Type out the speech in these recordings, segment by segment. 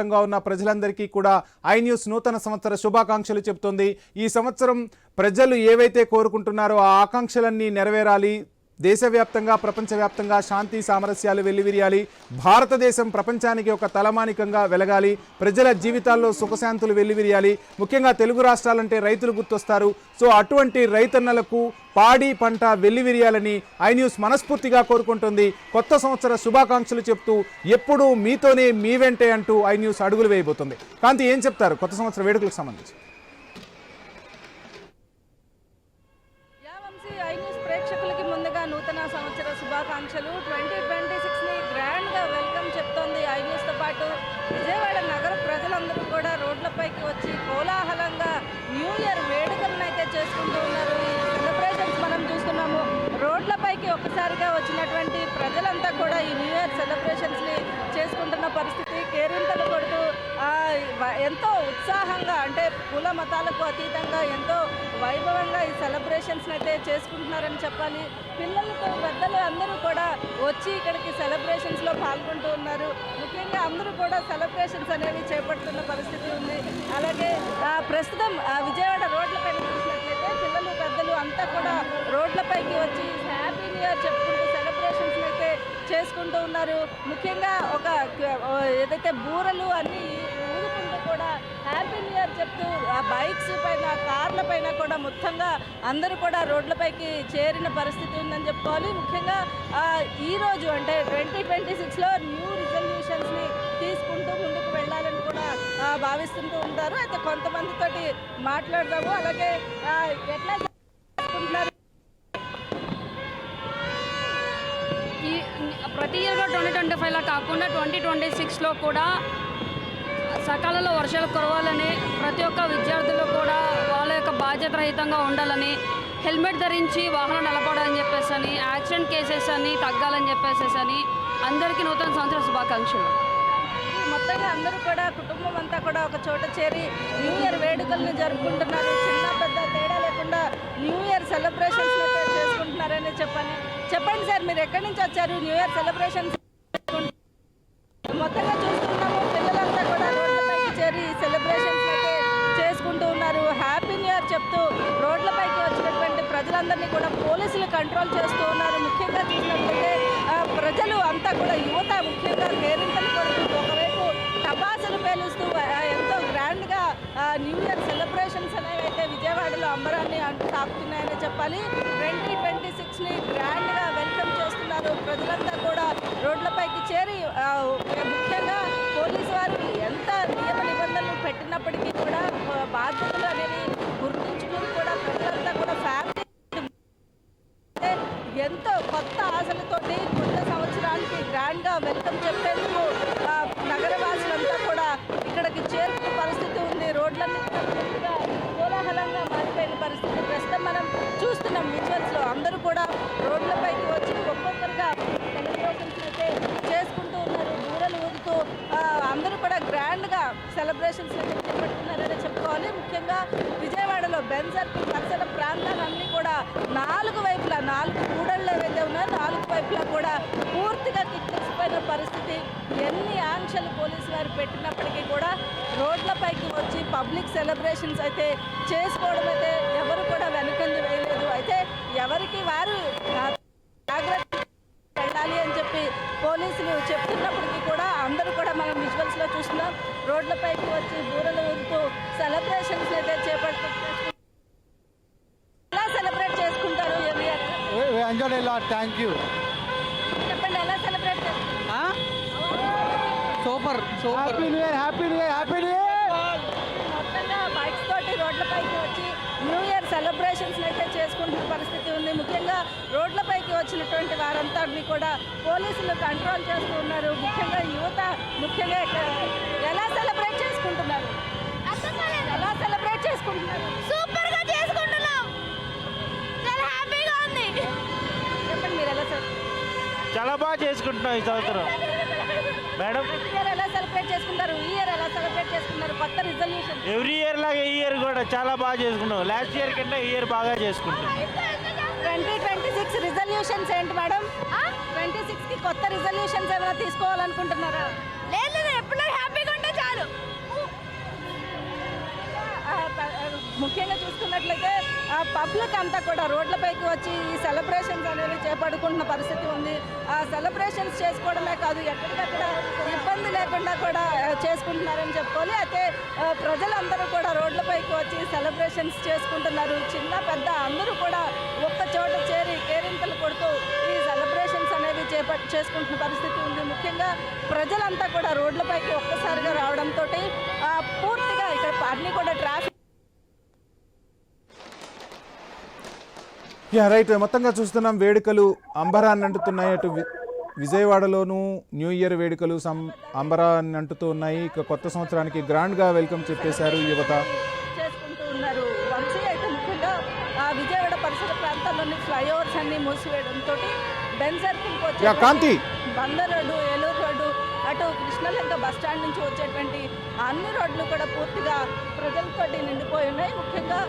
ఉన్న ప్రజలందరికీ కూడా ఐ న్యూస్ నూతన సంవత్సర శుభాకాంక్షలు చెబుతోంది. ఈ సంవత్సరం ప్రజలు ఏవైతే కోరుకుంటున్నారో ఆ ఆకాంక్షలన్నీ నెరవేరాలి. దేశవ్యాప్తంగా ప్రపంచవ్యాప్తంగా శాంతి సామరస్యాలు వెల్లివిరియాలి. భారతదేశం ప్రపంచానికి ఒక తలమానికంగా వెలగాలి. ప్రజల జీవితాల్లో సుఖశాంతులు వెల్లివిరియాలి. ముఖ్యంగా తెలుగు రాష్ట్రాలంటే రైతులు గుర్తొస్తారు. సో అటువంటి రైతన్నలకు పాడి పంట వెల్లివిరియాలని ఐ న్యూస్ మనస్ఫూర్తిగా కోరుకుంటుంది. కొత్త సంవత్సర శుభాకాంక్షలు చెప్తూ ఎప్పుడూ మీతోనే మీ వెంటే అంటూ ఐ న్యూస్ అడుగులు వేయబోతుంది. కాంతి, ఏం చెప్తారు కొత్త సంవత్సర వేడుకలకు సంబంధించి? ప్రేక్షకులకి ముందుగా నూతన సంవత్సర శుభాకాంక్షలు. 2026ని గ్రాండ్గా వెల్కమ్ చెప్తోంది ఐ న్యూస్తో పాటు విజయవాడ నగర ప్రజలందరూ కూడా రోడ్లపైకి వచ్చి కోలాహలంగా న్యూ ఇయర్ వేడుకలను అయితే చేసుకుంటూ ఉన్నారు. ఈ సెలబ్రేషన్స్ మనం చూస్తున్నాము. రోడ్లపైకి ఒక్కసారిగా వచ్చినటువంటి ప్రజలంతా కూడా ఈ న్యూ ఇయర్ సెలబ్రేషన్స్ని చేసుకుంటున్న పరిస్థితి. కేరింతలు కొడుతూ ఎంతో ఉత్సాహంగా, అంటే కుల మతాలకు అతీతంగా ఎంతో వైభవంగా ఈ సెలబ్రేషన్స్ని అయితే చేసుకుంటున్నారని చెప్పాలి. పిల్లలతో పెద్దలు అందరూ కూడా వచ్చి ఇక్కడికి సెలబ్రేషన్స్లో పాల్గొంటూ ఉన్నారు. ముఖ్యంగా అందరూ కూడా సెలబ్రేషన్స్ అనేవి చేపడుతున్న పరిస్థితి ఉంది. అలాగే ప్రస్తుతం విజయవాడ రోడ్లపైన చూసినట్లయితే పిల్లలు పెద్దలు అంతా కూడా రోడ్లపైకి వచ్చి హ్యాపీ న్యూ ఇయర్ చెప్పుకుంటూ సెలబ్రేషన్స్ అయితే చేసుకుంటూ ఉన్నారు. ముఖ్యంగా ఒక ఏదైతే బూరలు అన్నీ ఊరుకుంటూ కూడా హ్యాపీ న్యూ ఇయర్ చెప్తూ బైక్స్ పైన, కార్ల పైన కూడా మొత్తంగా అందరూ కూడా రోడ్లపైకి చేరిన పరిస్థితి ఉందని చెప్పుకోవాలి. ముఖ్యంగా ఈరోజు అంటే 2026లో న్యూ రిజల్యూషన్స్ని తీసుకుంటూ ముందుకు వెళ్ళాలని కూడా భావిస్తుంటూ ఉంటారు. అయితే కొంతమందితోటి మాట్లాడదాము. అలాగే ఎట్లా చేసుకుంటున్నారు? ప్రతి ఇయర్ 2025లా కాకుండా 2026లో కూడా సకాలంలో వర్షాలు కురవాలని, ప్రతి ఒక్క విద్యార్థులు కూడా వాళ్ళ యొక్క బాధ్యత రహితంగా ఉండాలని, హెల్మెట్ ధరించి వాహనం నడపడాలని చెప్పేసి అని, యాక్సిడెంట్ కేసెస్ అన్ని తగ్గాలని చెప్పేసి అని అందరికీ నూతన సంవత్సర శుభాకాంక్షలు. మొత్తంగా అందరూ కూడా కుటుంబం అంతా కూడా ఒక చోట చేరి న్యూ ఇయర్ వేడుకలను జరుపుకుంటున్నారు. చిన్న పెద్ద తేడా లేకుండా న్యూ ఇయర్ సెలబ్రేషన్స్ అయితే చేసుకుంటున్నారని చెప్పండి సార్, మీరు ఎక్కడి నుంచి వచ్చారు? న్యూ ఇయర్ సెలబ్రేషన్స్ మొత్తంగా చూస్తున్నాము. పిల్లలంతా కూడా రోడ్లపైకి చేరి సెలబ్రేషన్స్ అయితే చేసుకుంటూ ఉన్నారు. హ్యాపీ న్యూ ఇయర్ చెప్తూ రోడ్లపైకి వచ్చినటువంటి ప్రజలందరినీ కూడా పోలీసులు కంట్రోల్ చేస్తూ ఉన్నారు. ముఖ్యంగా చూసినట్లయితే ప్రజలు అంతా కూడా యువత ముఖ్యంగా కేరింతలు కొడుతూ ఒకవైపు టపాసులు పేలుస్తూ ఎంతో గ్రాండ్గా న్యూ ఇయర్ సెలబ్రేషన్స్ అనేవి అయితే విజయవాడలో అంబరాన్ని తాకుతున్నాయని చెప్పాలి. 2026ని గ్రాండ్గా వెల్కమ్ చేస్తున్నారు. ప్రజలంతా కూడా రోడ్లపైకి చేరి ముఖ్యంగా పోలీసు వారు ఎంత నియమ నిబంధనలు పెట్టినప్పటికీ కూడా బాధ్యతలు అనేవి గుర్తుంచుకుని కూడా ప్రజలంతా కూడా ఫ్యామిలీ ఎంతో కొత్త ఆశలతోటి కొత్త సంవత్సరానికి గ్రాండ్గా వెల్కమ్ చెప్పేందుకు నగరవాసులంతా కూడా ఇక్కడికి చేరుకునే పరిస్థితి ఉంది. రోడ్లన్నీ పూర్తిగా కోలాహలంగా మారిపోయిన పరిస్థితి ప్రస్తుతం మనం చూస్తున్నాం. విజువల్స్లో అందరూ కూడా రోడ్లపైకి వచ్చి ఒక్కొక్కరుగా సెలబ్రేషన్స్ అయితే చేసుకుంటూ ఉన్నారు. బూరలు ఊగుతూ అందరూ కూడా గ్రాండ్గా సెలబ్రేషన్స్ అయితే చేపడుతున్నారని చెప్పుకోవాలి. ముఖ్యంగా విజయవాడలో బెంజ్ సర్కిల్ పరిసర ప్రాంతాలన్నీ కూడా 4 వైపులా 4 కూడళ్ళు ఏవైతే ఉన్నాయో 4 వైపులా కూడా పూర్తిగా కిక్కిసిపోయిన పరిస్థితి. ఎన్ని ఆంక్షలు పోలీసు వారు పెట్టినప్పటికీ కూడా రోడ్లపైకి వచ్చి పబ్లిక్ సెలబ్రేషన్స్ అయితే చేసుకోవడం అయితే ఎవరు కూడా వెనుకంజ వేయలేదు. అయితే ఎవరికి వారు జాగ్రత్త వెళ్ళాలి అని చెప్పి పోలీసులు చెప్తున్నప్పటికీ కూడా అందరూ కూడా మనం విజువల్స్లో చూస్తున్నాం. రోడ్లపైకి వచ్చి బూరలు ఊదుతూ సెలబ్రేషన్స్ అయితే చేపడుతున్నారు. ఎలా సెలబ్రేట్ చేసుకుంటారు? Thank you. చెప్పండి, ఎలా సెలబ్రేట్ చేసుకుంటారు? Super happy new year, happy new year, happy new year. మొత్తంగా బైక్స్ తోటి రోడ్లపైకి వచ్చి న్యూ ఇయర్ సెలబ్రేషన్స్ అయితే చేసుకుంటున్న పరిస్థితి ఉంది. ముఖ్యంగా రోడ్లపైకి వచ్చినటువంటి వారందరినీ కూడా పోలీసులు కంట్రోల్ చేస్తూ ఉన్నారు. ముఖ్యంగా యువత ముఖ్యంగా ఎలా సెలబ్రేట్ చేసుకుంటున్నారు? ఎలా సెలబ్రేట్ చేసుకుంటున్నారు? సూపర్గా చేసుకుంటున్నాం, చాలా హ్యాపీగా ఉంది. చెప్పండి, మీరు ఎలా చాలా బాగా చేసుకుంటున్నాం ఈ సంవత్సరం మేడం. ఇయర్ ఎలా సెలబ్రేట్ చేసుకుంటారు? ఈ ఇయర్ ఎలా సెలబ్రేట్ చేసుకుంటారు? కొత్త రిజల్యూషన్ ఎవ్రీ ఇయర్ లాగా ఈ ఇయర్ కూడా చాలా బాగా చేసుకున్నాం. లాస్ట్ ఇయర్ కంటే ఈ ఇయర్ బాగా చేసుకుంటాం. 2026 రిజల్యూషన్స్ ఏంటి మేడం? 26కి కొత్త రిజల్యూషన్స్ ఏమైనా తీసుకోవాలనుకుంటున్నారా? లేదు, ఎప్పుడు హ్యాపీగా ఉంటే చాలు. ముఖ్యంగా చూసుకున్నట్లయితే పబ్లిక్ అంతా కూడా రోడ్లపైకి వచ్చి ఈ సెలబ్రేషన్స్ అనేవి చేపడుకుంటున్న పరిస్థితి ఉంది. ఆ సెలబ్రేషన్స్ చేసుకోవడమే కాదు, ఎక్కడికక్కడ ఇబ్బంది లేకుండా కూడా చేసుకుంటున్నారని చెప్పుకోవాలి. అయితే ప్రజలందరూ కూడా రోడ్లపైకి వచ్చి సెలబ్రేషన్స్ చేసుకుంటున్నారు. చిన్న పెద్ద అందరూ కూడా ఒక్క చోట చేరి కేరింతలు కొడుతూ ఈ సెలబ్రేషన్స్ అనేవి చేసుకుంటున్న పరిస్థితి ఉంది. ముఖ్యంగా ప్రజలంతా కూడా రోడ్లపైకి ఒక్కసారిగా రావడంతో పూర్తిగా ఇక్కడ అన్ని కూడా ట్రాఫిక్ రైట్. మొత్తంగా చూస్తున్నాం వేడుకలు అంబరాన్ని అంటుతున్నాయి. అటు విజయవాడలోనూ న్యూ ఇయర్ వేడుకలు అంబరాన్ని అంటుతూ ఉన్నాయి. ఇక కొత్త సంవత్సరానికి గ్రాండ్గా వెల్కమ్ చెప్పేశారు యువత. చేసుకుంటూ ఉన్నారు. వంశీ అయితే ముఖ్యంగా విజయవాడ పరిసర ప్రాంతాల్లోని ఫ్లైఓవర్స్ అన్ని మూసివేయడంతో బెన్ సర్కిల్కి వచ్చే కాంతి బందర్ రోడ్డు, ఏలూరు రోడ్డు, అటు కృష్ణలంక బస్ స్టాండ్ నుంచి వచ్చేటువంటి అన్ని రోడ్లు కూడా పూర్తిగా ప్రజలతోటి నిండిపోయి ఉన్నాయి. ముఖ్యంగా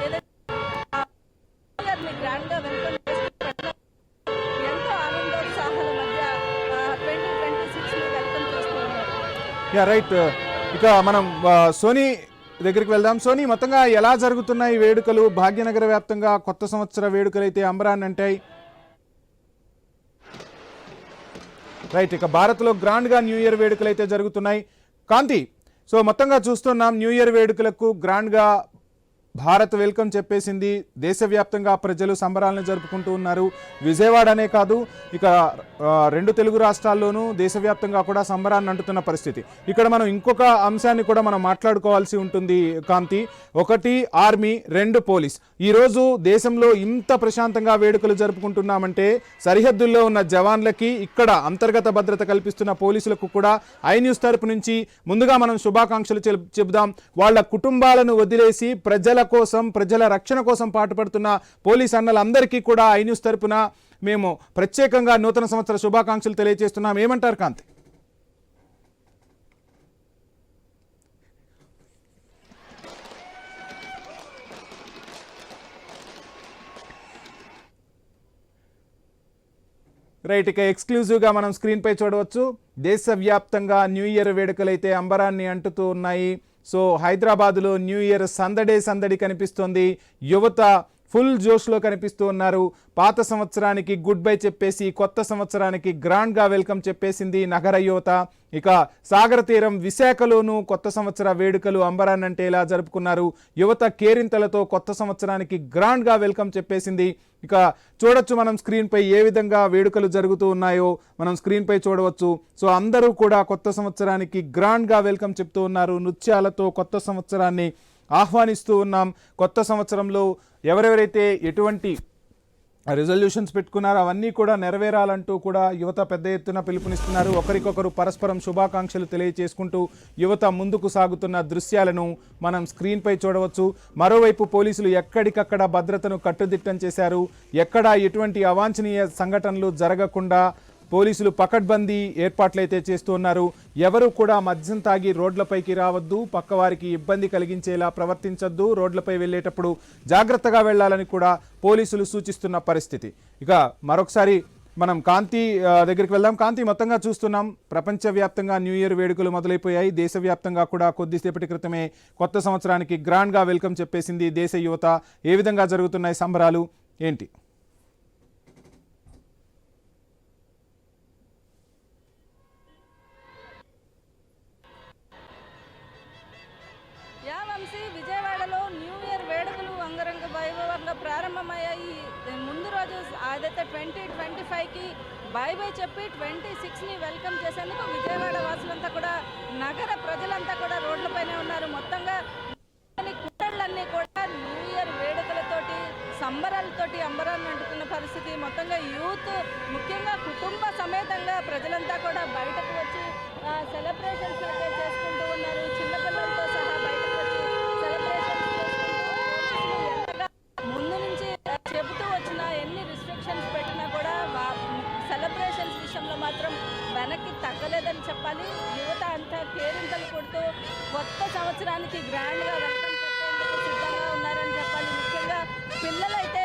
ఏదైతే గ్రాండ్గా వెల్కమ్ చేస్తున్న ఎంతో ఆనందోత్సాహాల మధ్య 2026ని వెల్కమ్ చేస్తూ ఉన్నారు. రైట్. ఇక మనం సోనీ దగ్గరికి వెళ్దాం. సోనీ, మొత్తంగా ఎలా జరుగుతున్నాయి వేడుకలు? భాగ్యనగర వ్యాప్తంగా కొత్త సంవత్సర వేడుకలు అయితే అంబరాన్ని అంటాయి. రైట్. ఇక భారత్లో గ్రాండ్గా న్యూ ఇయర్ వేడుకలు అయితే జరుగుతున్నాయి. కాంతి, సో మొత్తంగా చూస్తున్నాం న్యూ ఇయర్ వేడుకలకు గ్రాండ్గా భారత్ వెల్కమ్ చెప్పేసింది. దేశవ్యాప్తంగా ప్రజలు సంబరాలను జరుపుకుంటూ ఉన్నారు. విజయవాడ అనే కాదు, ఇక 2 తెలుగు రాష్ట్రాల్లోనూ దేశవ్యాప్తంగా కూడా సంబరాన్ని అంటుతున్న పరిస్థితి. ఇక్కడ మనం ఇంకొక అంశాన్ని కూడా మనం మాట్లాడుకోవాల్సి ఉంటుంది కాంతి. 1 ఆర్మీ, 2 పోలీస్. ఈరోజు దేశంలో ఇంత ప్రశాంతంగా వేడుకలు జరుపుకుంటున్నామంటే సరిహద్దుల్లో ఉన్న జవాన్లకి, ఇక్కడ అంతర్గత భద్రత కల్పిస్తున్న పోలీసులకు కూడా ఐ న్యూస్ తరపు నుంచి ముందుగా మనం శుభాకాంక్షలు చెబుదాం. వాళ్ళ కుటుంబాలను వదిలేసి ప్రజల కోసం, ప్రజల రక్షణ కోసం పాటుపడుతున్న పోలీస్ అన్నలందరికీ కూడా ఐ న్యూస్ తరపున మేము ప్రత్యేకంగా నూతన సంవత్సర శుభాకాంక్షలు తెలియజేస్తున్నాం. ఏమంటారు కాంతి? రైట్. ఇక ఎక్స్క్లూజివ్గా మనం స్క్రీన్పై చూడవచ్చు. దేశవ్యాప్తంగా న్యూ ఇయర్ వేడుకలైతే అంబరాన్ని అంటుతూ ఉన్నాయి. సో హైదరాబాదులో న్యూ ఇయర్ సందడి కనిపిస్తోంది. యువత ఫుల్ జోష్లో కనిపిస్తూ ఉన్నారు. పాత సంవత్సరానికి గుడ్ బై చెప్పేసి కొత్త సంవత్సరానికి గ్రాండ్గా వెల్కమ్ చెప్పేసింది నగర యువత. ఇక సాగర తీరం విశాఖలోనూ కొత్త సంవత్సర వేడుకలు అంబరాన్నంటే ఇలా జరుపుకున్నారు. యువత కేరింతలతో కొత్త సంవత్సరానికి గ్రాండ్గా వెల్కమ్ చెప్పేసింది. ఇక చూడొచ్చు మనం స్క్రీన్పై ఏ విధంగా వేడుకలు జరుగుతూ ఉన్నాయో మనం స్క్రీన్పై చూడవచ్చు. సో అందరూ కూడా కొత్త సంవత్సరానికి గ్రాండ్గా వెల్కమ్ చెప్తూ ఉన్నారు. నృత్యాలతో కొత్త సంవత్సరాన్ని ఆహ్వానిస్తూ ఉన్నాం. కొత్త సంవత్సరంలో ఎవరెవరైతే ఎటువంటి రిజల్యూషన్స్ పెట్టుకున్నారో అవన్నీ కూడా నెరవేరాలంటూ కూడా యువత పెద్ద ఎత్తున పిలుపునిస్తున్నారు. ఒకరికొకరు పరస్పరం శుభాకాంక్షలు తెలియజేసుకుంటూ యువత ముందుకు సాగుతున్న దృశ్యాలను మనం స్క్రీన్పై చూడవచ్చు. మరోవైపు పోలీసులు ఎక్కడికక్కడ భద్రతను కట్టుదిట్టం చేశారు. ఎక్కడా ఎటువంటి అవాంఛనీయ సంఘటనలు జరగకుండా పోలీసులు పకడ్బందీ ఏర్పాట్లయితే చేస్తూ ఉన్నారు. ఎవరు కూడా మద్యం తాగి రోడ్లపైకి రావద్దు, పక్కవారికి ఇబ్బంది కలిగించేలా ప్రవర్తించొద్దు, రోడ్లపై వెళ్ళేటప్పుడు జాగ్రత్తగా వెళ్లాలని కూడా పోలీసులు సూచిస్తున్న పరిస్థితి. ఇక మరొకసారి మనం కాంతి దగ్గరికి వెళ్దాం. కాంతి, మొత్తంగా చూస్తున్నాం ప్రపంచవ్యాప్తంగా న్యూ ఇయర్ వేడుకలు మొదలైపోయాయి. దేశవ్యాప్తంగా కూడా కొద్దిసేపటి క్రితమే కొత్త సంవత్సరానికి గ్రాండ్గా వెల్కమ్ చెప్పేసింది దేశ యువత. ఏ విధంగా జరుగుతున్నాయి సంబరాలు ఏంటి? విజయవాడలో న్యూ ఇయర్ వేడుకలు అంగరంగ వైభవంగా ప్రారంభమయ్యాయి. ముందు రోజు అదైతే 2025కి బై చెప్పి 26ని వెల్కమ్ చేసేందుకు విజయవాడ వాసులంతా కూడా, నగర ప్రజలంతా కూడా రోడ్లపైనే ఉన్నారు. మొత్తంగా కుట్టళ్ళన్నీ కూడా న్యూ ఇయర్ వేడుకలతోటి, సంబరాలతోటి అంబరాన్ని అంటుతున్న పరిస్థితి. మొత్తంగా యూత్, ముఖ్యంగా కుటుంబ సమేతంగా ప్రజలంతా కూడా బయటకు వచ్చి సెలబ్రేషన్స్ అయితే చేసుకుంటూ ఉన్నారు. చిన్నపిల్లలతో సహా బయటకు వచ్చి సెలబ్రేషన్స్ చేసుకుంటూ ముందు నుంచి చెబుతూ వచ్చిన ఎన్ని రిస్ట్రిక్షన్స్ పెట్టినా కూడా సెలబ్రేషన్స్ విషయంలో మాత్రం వెనక్కి తగ్గలేదని చెప్పాలి. యువత అంతా కేరింతలు కొడుతూ కొత్త సంవత్సరానికి గ్రాండ్గా వెల్కమ్ చెప్పేందుకు సిద్ధంగా ఉన్నారని చెప్పాలి. ముఖ్యంగా పిల్లలైతే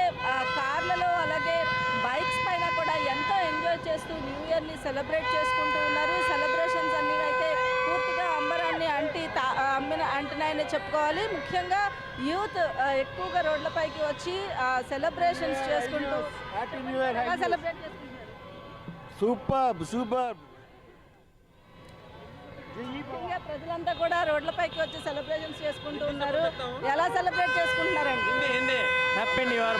కార్లలో అలాగే బైక్స్ పైన కూడా ఎంతో ఎంజాయ్ చేస్తూ న్యూ ఇయర్ని సెలబ్రేట్ చేసుకుంటూ ఉన్నారు. సెలబ్రేషన్స్ అన్నీ అయితే పూర్తిగా అంబరాన్ని అంటున్నాయి. ఉన్నాయని చెప్పుకోవాలి. ముఖ్యంగా యూత్ ఎక్కువగా రోడ్లపైకి వచ్చి సెలబ్రేషన్స్ చేసుకుంటూ సెలబ్రేట్ చేసుకుంటున్నారు. సూపర్ ముఖ్యంగా ప్రజలంతా కూడా రోడ్లపైకి వచ్చి సెలబ్రేషన్స్ చేసుకుంటూ ఉన్నారు. ఎలా సెలబ్రేట్ చేసుకుంటున్నారండి? हिंदी हैप्पी न्यू ईयर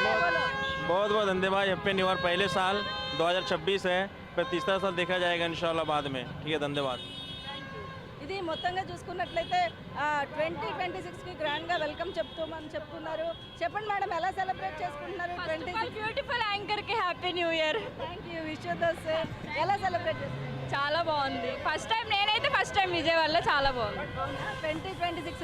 बहुत बहुत धन्यवाद। हैप्पी न्यू ईयर पहले साल 2026 है, फिर तीसरा साल देखा जाएगा इंशाल्लाह बाद में। ठीक है, धन्यवाद। ఇది మొత్తంగా చూసుకున్నట్లయితే 2026కి గ్రాండ్గా వెల్కమ్ చెప్తున్నారు. చెప్పండి మేడం, ఎలా సెలబ్రేట్ చేసుకుంటున్నారు? బ్యూటిఫుల్ యాంకర్ కి happy new year. Thank you, wish you the same. ఎలా సెలబ్రేట్ చేస్తున్నారు? చాలా బాగుంది. నేనైతే ఫస్ట్ టైం విజయవాడలో, చాలా బాగుంది. 2026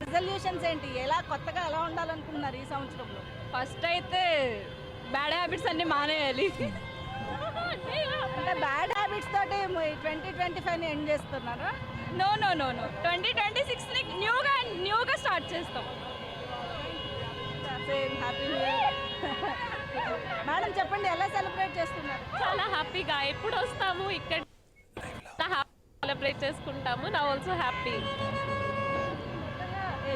రిజల్యూషన్స్ ఏంటి? కొత్తగా ఎలా ఉండాలనుకుంటున్నారు ఈ సంవత్సరంలో? ఫస్ట్ అయితే బ్యాడ్ హ్యాబిట్స్ అన్ని మానేయాలి. అంటే బ్యాడ్ హ్యాబిట్స్ తోటి 2025ని ఎండ్ చేస్తున్నారా? నో 2026ని న్యూగా స్టార్ట్ చేస్తాం. Same happy new year. Madam చెప్పండి, ఎలా సెలబ్రేట్ చేస్తున్నారు? చాలా హ్యాపీగా ఎప్పుడు వస్తాము ఇక్కడ సెలబ్రేట్ చేసుకుంటాము. నా ఆల్సో హ్యాపీ.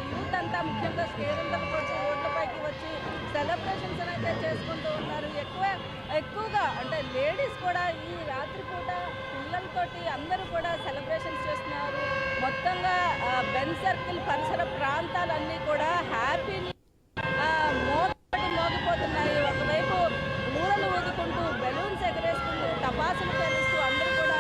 యూత్ అంతా ముఖ్యంగా స్టేడియంలకు వచ్చి రోడ్లపైకి వచ్చి సెలబ్రేషన్స్ అయితే చేసుకుంటూ ఉన్నారు. ఎక్కువగా అంటే లేడీస్ కూడా ఈ రాత్రిపూట పిల్లలతోటి అందరూ కూడా సెలబ్రేషన్స్ చేస్తున్నారు. మొత్తంగా బెన్ సర్కిల్ పరిసర ప్రాంతాలన్నీ కూడా హ్యాపీ మోగిపోతున్నాయి. ఒకవైపు ఊరలు ఊదుకుంటూ బెలూన్స్ ఎగరేసుకుంటూ టపాసులు పేలుస్తూ అందరూ కూడా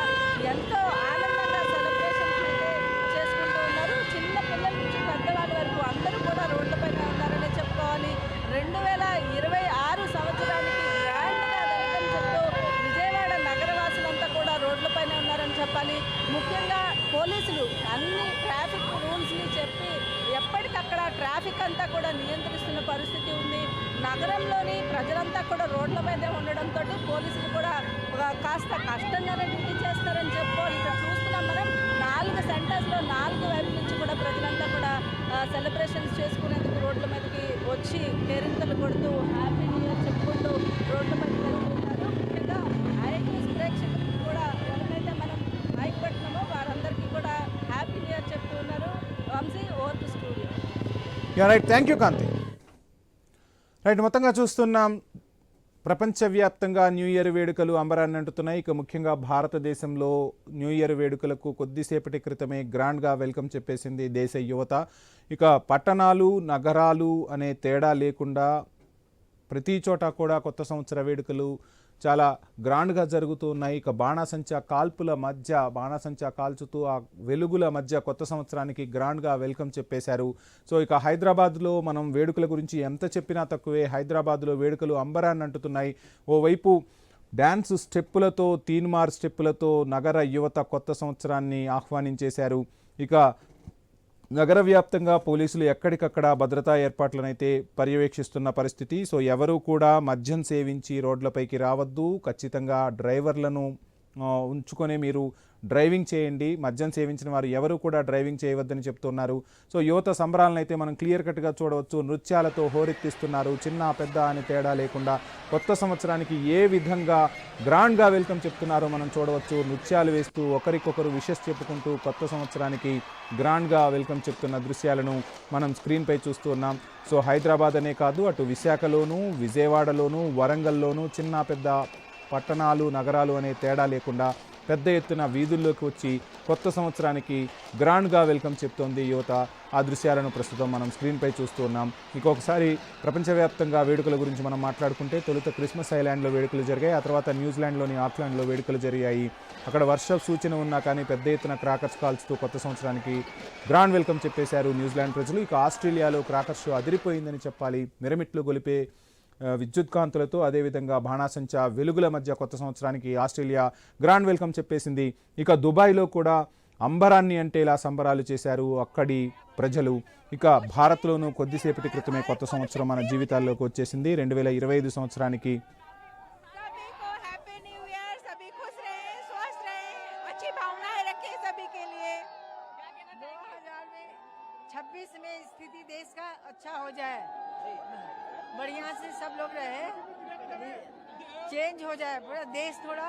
ఎంతో ఆనందంగా సెలబ్రేషన్స్ అయితే చేసుకుంటూ ఉన్నారు. చిన్న పిల్లల నుంచి పెద్దవాళ్ళ వరకు అందరూ కూడా రోడ్లపైన ఉన్నారని చెప్పుకోవాలి. 2026 సంవత్సరానికి గ్రాండ్గా వెల్కమ్ చెప్తూ విజయవాడ నగరవాసులంతా కూడా రోడ్లపైన ఉన్నారని చెప్పాలి. ముఖ్యంగా పోలీసులు అన్ని ట్రాఫిక్ రూల్స్ని చెప్పి ఎప్పటికక్కడ ట్రాఫిక్ అంతా కూడా నియంత్రిస్తున్న పరిస్థితి ఉంది. నగరంలోని ప్రజలంతా కూడా రోడ్ల మీదే ఉండడంతో పోలీసులు కూడా కాస్త కష్టంగానే డ్యూటీ చేస్తారని చెప్పుకోవాలి. ఇక్కడ చూస్తున్నాం మనం 4 సెంటర్స్లో 4 వైపు నుంచి కూడా ప్రజలంతా కూడా సెలబ్రేషన్స్ చేసుకునేందుకు రోడ్ల మీదకి వచ్చి కేరింతలు కొడుతూ హ్యాపీ న్యూ ఇయర్ చెప్పుకుంటూ రోడ్ల మీదకి వెళ్తున్నారు. ముఖ్యంగా ఐన్యూస్ ప్రేక్షకులకు కూడా ఎవరైతే మనం మైక్ పెట్టినామో వారందరికీ కూడా హ్యాపీ న్యూ ఇయర్ చెప్తూ ఉన్నారు. Vamshi, over to studio. Right, thank you Kanti. Right, మొత్తంగా చూస్తున్నాం ప్రపంచవ్యాప్తంగా న్యూ ఇయర్ వేడుకలు అంబరాన్ని అంటుతున్నాయి. ఇక ముఖ్యంగా భారతదేశంలో న్యూ ఇయర్ వేడుకలకు కొద్దిసేపటి క్రితమే గ్రాండ్గా వెల్కమ్ చెప్పేసింది దేశ యువత. ఇక పట్టణాలు నగరాలు అనే తేడా లేకుండా ప్రతి చోట కూడా కొత్త సంవత్సర వేడుకలు చాలా గ్రాండ్గా జరుగుతూ ఉన్నాయి. ఇక బాణాసంచా కాల్చుతూ ఆ వెలుగుల మధ్య కొత్త సంవత్సరానికి గ్రాండ్గా వెల్కమ్ చెప్పేశారు. సో ఇక హైదరాబాద్లో మనం వేడుకల గురించి ఎంత చెప్పినా తక్కువే. హైదరాబాద్లో వేడుకలు అంబరాన్ని అంటుతున్నాయి. ఓవైపు డ్యాన్స్ స్టెప్పులతో, తీన్మార్ స్టెప్పులతో నగర యువత కొత్త సంవత్సరాన్ని ఆహ్వానించేశారు. ఇక నగర వ్యాప్తంగా పోలీసులు ఎక్కడికక్కడ భద్రతా ఏర్పాట్లనైతే పర్యవేక్షిస్తున్న పరిస్థితి. సో ఎవరూ కూడా మద్యం సేవించి రోడ్లపైకి రావద్దు, ఖచ్చితంగా డ్రైవర్లను ఉంచుకొని మీరు డ్రైవింగ్ చేయండి, మద్యం సేవించిన వారు ఎవరు కూడా డ్రైవింగ్ చేయవద్దని చెప్తున్నారు. సో యువత సంబరాలను అయితే మనం క్లియర్ కట్గా చూడవచ్చు. నృత్యాలతో హోరెత్తిస్తున్నారు. చిన్న పెద్ద అని తేడా లేకుండా కొత్త సంవత్సరానికి ఏ విధంగా గ్రాండ్గా వెల్కమ్ చెప్తున్నారో మనం చూడవచ్చు. నృత్యాలు వేస్తూ ఒకరికొకరు విషెస్ చెప్పుకుంటూ కొత్త సంవత్సరానికి గ్రాండ్గా వెల్కమ్ చెప్తున్న దృశ్యాలను మనం స్క్రీన్పై చూస్తూ ఉన్నాం. సో హైదరాబాద్ అనే కాదు, అటు విశాఖలోను, విజయవాడలోను, వరంగల్లోను చిన్న పెద్ద పట్టణాలు నగరాలు అనే తేడా లేకుండా పెద్ద ఎత్తున వీధుల్లోకి వచ్చి కొత్త సంవత్సరానికి గ్రాండ్గా వెల్కమ్ చెప్తోంది యువత. ఆ దృశ్యాలను ప్రస్తుతం మనం స్క్రీన్పై చూస్తూ ఉన్నాం. ఇంకొకసారి ప్రపంచవ్యాప్తంగా వేడుకల గురించి మనం మాట్లాడుకుంటే తొలుత క్రిస్మస్ ఐలాండ్లో వేడుకలు జరిగాయి. ఆ తర్వాత న్యూజిలాండ్లోని ఆక్లాండ్లో వేడుకలు జరిగాయి. అక్కడ వర్ష సూచన ఉన్నా కానీ పెద్ద ఎత్తున క్రాకర్స్ కాల్చుతూ కొత్త సంవత్సరానికి గ్రాండ్ వెల్కమ్ చెప్పేశారు న్యూజిలాండ్ ప్రజలు. ఇక ఆస్ట్రేలియాలో క్రాకర్స్ షో అదిరిపోయిందని చెప్పాలి. మిరమిట్లు గొలిపే విద్యుత్ కాంతులతో అదేవిధంగా బాణాసంచా వెలుగుల మధ్య కొత్త సంవత్సరానికి ఆస్ట్రేలియా గ్రాండ్ వెల్కమ్ చెప్పేసింది. ఇక దుబాయ్లో కూడా అంబరాన్ని అంటే ఇలా సంబరాలు చేశారు అక్కడి ప్రజలు. ఇక భారత్లోనూ కొద్దిసేపటి క్రితమే కొత్త సంవత్సరం మన జీవితాల్లోకి వచ్చేసింది. 2025 సంవత్సరానికి बढ़िया से सब लोग रहे, चेंज हो जाए पूरा देश, थोड़ा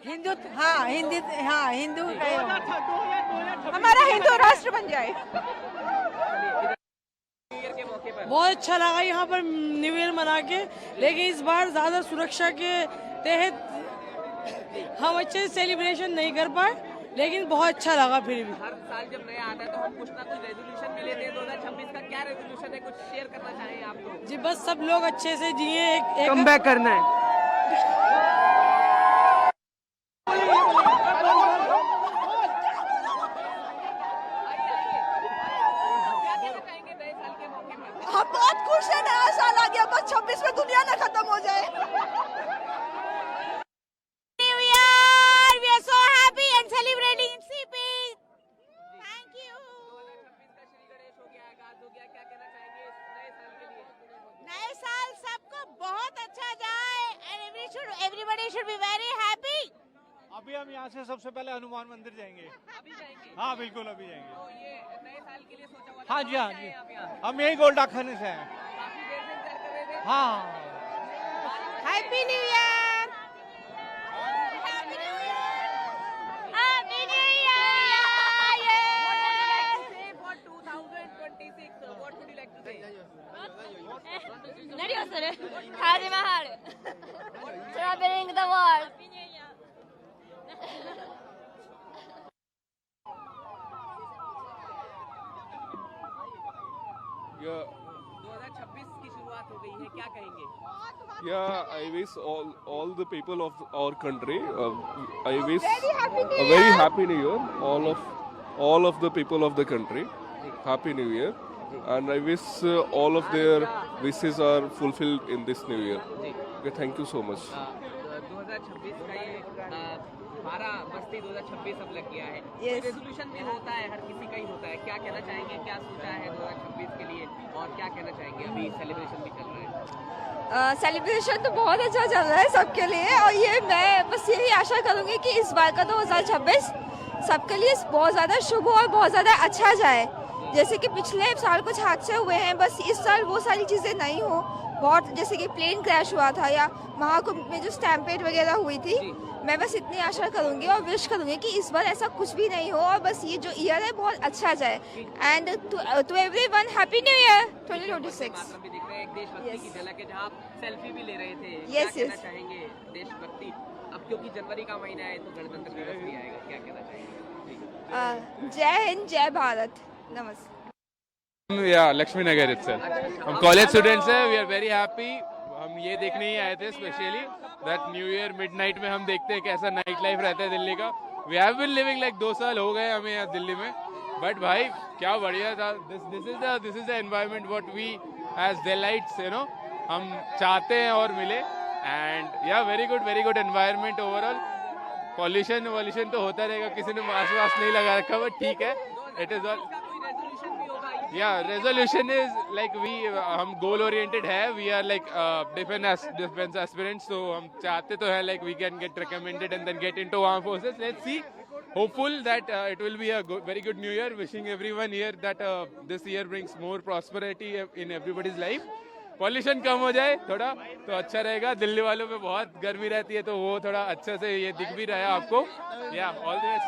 हिंदू, हाँ हिंदी, हाँ हिंदू हमारा हिंदू राष्ट्र बन जाए। बहुत अच्छा लगा यहाँ पर न्यू ईयर मना के, लेकिन इस बार ज्यादा सुरक्षा के तहत हम अच्छे से सेलिब्रेशन नहीं कर पाए, लेकिन बहुत अच्छा लगा। फिर भी हर साल जब नया आता है तो हम कुछ ना कुछ रेजोल्यूशन भी लेते हैं। 2026 का क्या रेजोल्यूशन है, कुछ शेयर करना चाहें आप लोग? जी बस सब लोग अच्छे से जिए, एक कम बैक करना है। हम बहुत खुश है, नया साल आ गया, बस 26 में दुनिया ना खत्म हो जाए। New Year, we are so happy and celebrating in CP. Thank you. 2026 का श्री गणेश हो गया, आगाज हो गया, क्या कहना चाहेंगे इस नए साल के लिए? नए साल सबको बहुत अच्छा जाए and everybody should be very happy. अभी हम यहाँ से सबसे पहले हनुमान मंदिर जाएंगे। अभी जाएंगे हाँ बिल्कुल अभी जाएंगे। तो ये नए साल के लिए सोचा हुआ था? हाँ जी, हाँ कहाँ से जी। आए आप यहाँ? हम यही गोल्डा खाने से हैं। काफी देर से इंतजार कर रहे थे। हाँ Happy New Year. Happy New Year. Happy New Year. Say for 2026, what would you like to say? Taj Mahal. Traveling the world. Yeah, 2026 की शुरुआत हो गई है, क्या कहेंगे? yeah. I wish all the people of our country. I wish a very happy New Year. All of the people of the country, Happy New Year, and I wish all of their wishes are fulfilled in this New Year. Okay, thank you so much. 2026 का ये 12 मस्ती 2026 अब लग गया है। Resolution भी होता है, हर किसी का ही होता है। क्या कहना चाहेंगे, क्या सोचा है 2026 के लिए, और क्या कहना चाहेंगे? अभी सेलिब्रेशन भी चल रहा है। सेलिब्रेशन तो बहुत अच्छा चल रहा है सबके लिए, और ये मैं बस यही आशा करूंगी कि इस बार का 2026 सबके लिए बहुत ज़्यादा शुभ और बहुत ज़्यादा अच्छा जाए। जैसे कि पिछले साल कुछ हादसे हुए हैं, बस इस साल वो सारी चीज़ें नहीं हो। बहुत जैसे कि प्लेन क्रैश हुआ था या महाकुंभ में जो स्टैम्पेड वगैरह हुई थी, मैं बस इतनी आशा करूंगी और विश करूंगी कि इस बार ऐसा कुछ भी नहीं हो, और बस ये जो ईयर है बहुत अच्छा जाए। And to everyone happy new year 2026। मातरम भी दिख रहे हैं, एक देशभक्ति की झलक है, जहाँ आप सेल्फी भी ले रहे थे। Yes, क्या कहना yes. चाहेंगे देशभक्ति? अब क्योंकि जनवरी का महीना है तो गणतंत्र दिवस भी आएगा, क्या कहना चाहेंगे? जय हिंद, जय भारत, नमस्ते। या लक्ष्मी नगर itself. हम कॉलेज स्टूडेंट्स हैं, वी आर वेरी हैप्पी। हम ये देखने ही आए थे specially that new year midnight में हम देखते हैं कैसा नाइट लाइफ रहता है दिल्ली का। We have been living like 2 साल हो गए हमें यहाँ दिल्ली में, बट भाई क्या बढ़िया था। This is the environment what we as Delhiites you know हम चाहते हैं और मिले। And yeah very good environment overall. Pollution तो होता रहेगा, किसी ने मास्क नहीं लगा रखा, बट ठीक है, it is all. Yeah, resolution is like हम goal oriented है, we are like defense aspirants, so हम चाहते तो है like we can get recommended and then get into armed forces. Let's see, hopeful that it will be a very good new year. Wishing everyone here that this year brings more prosperity in everybody's life. Pollution कम हो जाए थोड़ा तो अच्छा रहेगा। दिल्ली वालों में बहुत गर्मी रहती है, तो वो थोड़ा अच्छे से ये दिख भी रहा है आपको। या ऑल द बेस्ट।